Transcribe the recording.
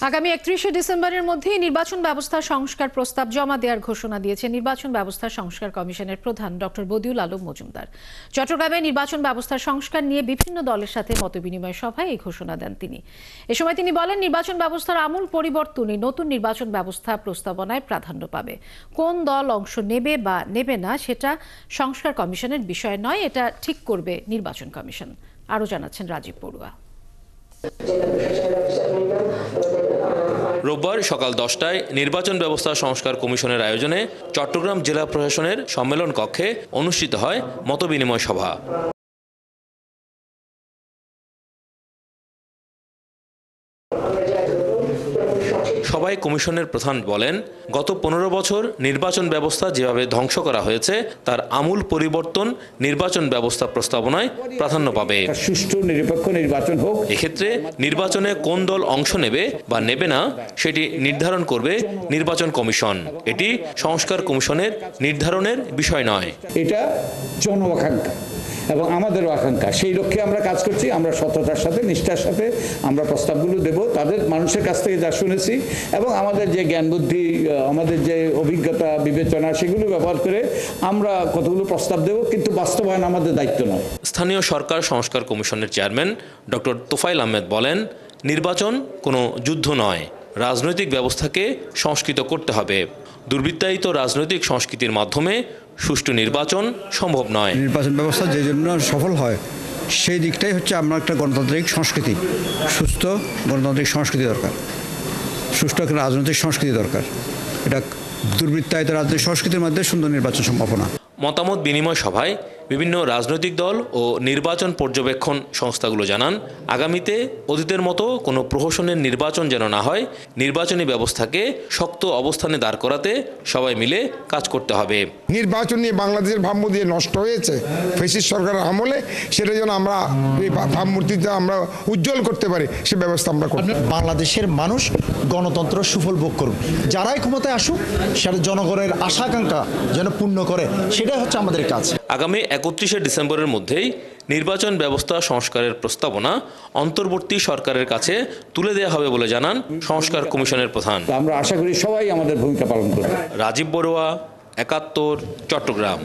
আগামী 31শে ডিসেম্বরের মধ্যেই নির্বাচন ব্যবস্থা সংস্কার প্রস্তাব জমা দেওয়ার ঘোষণা দিয়েছে নির্বাচন ব্যবস্থা সংস্কার কমিশনের প্রধান ডক্টর বদিউল আলম মজুমদার। চট্টগ্রামে নির্বাচন ব্যবস্থা সংস্কার নিয়ে বিভিন্ন দলের সাথে মতবিনিময় সভায় এই ঘোষণা দেন তিনি। এ সময় তিনি বলেন, নির্বাচন ব্যবস্থার আমূল পরিবর্তনই নতুন নির্বাচন ব্যবস্থা প্রস্তাবনায় প্রাধান্য পাবে। কোন দল অংশ নেবে বা নেবে না সেটা সংস্কার কমিশনের বিষয় নয়, এটা ঠিক করবে নির্বাচন কমিশন। আরও জানাচ্ছেন রাজীব বড়ুয়া। রোববার সকাল 10টায় নির্বাচন ব্যবস্থা সংস্কার কমিশনের আয়োজনে চট্টগ্রাম জেলা প্রশাসনের সম্মেলন কক্ষে অনুষ্ঠিত হয় মতবিনিময় সভা। সবাই কমিশনের প্রধান বলেন, গত 15 বছর নির্বাচন ব্যবস্থা যেভাবে ধ্বংস করা হয়েছে তার আমূল পরিবর্তন নির্বাচন ব্যবস্থা প্রস্তাবনায় প্রাধান্য পাবে। সুষ্ঠু নিরপেক্ষ নির্বাচন হোক। এক্ষেত্রে নির্বাচনে কোন দল অংশ নেবে বা নেবে না সেটি নির্ধারণ করবে নির্বাচন কমিশন। এটি সংস্কার কমিশনের নির্ধারণের বিষয় নয়। এটা জনআকাঙ্ক্ষা এবং আমাদেরও আকাঙ্ক্ষা। সেই লক্ষ্যে আমরা কাজ করছি। আমরা সততার সাথে নিষ্ঠার সাথে আমরা প্রস্তাবগুলো দেব, তাদের মানুষের কাছ থেকে যা শুনেছি এবং আমাদের যে জ্ঞান বুদ্ধি, আমাদের যে অভিজ্ঞতা বিবেচনা, সেগুলো ব্যবহার করে আমরা কতগুলো প্রস্তাব দেব, কিন্তু বাস্তবায়ন আমাদের দায়িত্ব নয়। স্থানীয় সরকার সংস্কার কমিশনের চেয়ারম্যান ডক্টর তোফায়েল আহমেদ বলেন, নির্বাচন কোনো যুদ্ধ নয়, রাজনৈতিক ব্যবস্থাকে সংস্কৃত করতে হবে। দুর্বৃত্তায়িত রাজনৈতিক সংস্কৃতির মাধ্যমে সুষ্ঠু নির্বাচন সম্ভব নয়। নির্বাচন ব্যবস্থা যে জন্য সফল হয় সেই দিকটাই হচ্ছে আমরা একটা গণতান্ত্রিক সংস্কৃতি, সুস্থ গণতান্ত্রিক সংস্কৃতি দরকার, সুষ্ঠু একটা রাজনৈতিক সংস্কৃতি দরকার। এটা দুর্বৃত্তায়িত রাজনৈতিক সংস্কৃতির মধ্যে সুন্দর নির্বাচন সম্ভব না। মতামত বিনিময় সভায় বিভিন্ন রাজনৈতিক দল ও নির্বাচন পর্যবেক্ষণ সংস্থাগুলো জানান, আগামীতে অতীতের মতো কোনো প্রহসনের নির্বাচন যেন না হয়, নির্বাচনী ব্যবস্থাকে শক্ত অবস্থানে দাঁড় করাতে সবাই মিলে কাজ করতে হবে। নির্বাচন নিয়ে বাংলাদেশের ভাবমূর্তি নষ্ট হয়েছে ফ্যাসিস্ট সরকারের আমলে, সেটা যেন আমরা এই ভাবমূর্তিতে আমরা উজ্জ্বল করতে পারি, সে ব্যবস্থা আমরা করব। বাংলাদেশের মানুষ গণতন্ত্র সুফল ভোগ করুন, যারাই ক্ষমতায় আসুক সেটা জনগণের আশা আকাঙ্ক্ষা যেন পূর্ণ করে, সেটাই হচ্ছে আমাদের কাজ। আগামী 31শে ডিসেম্বরের মধ্যেই নির্বাচন ব্যবস্থা সংস্কারের প্রস্তাবনা অন্তর্বর্তী সরকারের কাছে তুলে দেওয়া হবে বলে জানান সংস্কার কমিশনের প্রধান। আমরা আশা করি সবাই আমাদের ভূমিকা পালন করবে। রাজীব বড়ুয়া, 71, চট্টগ্রাম।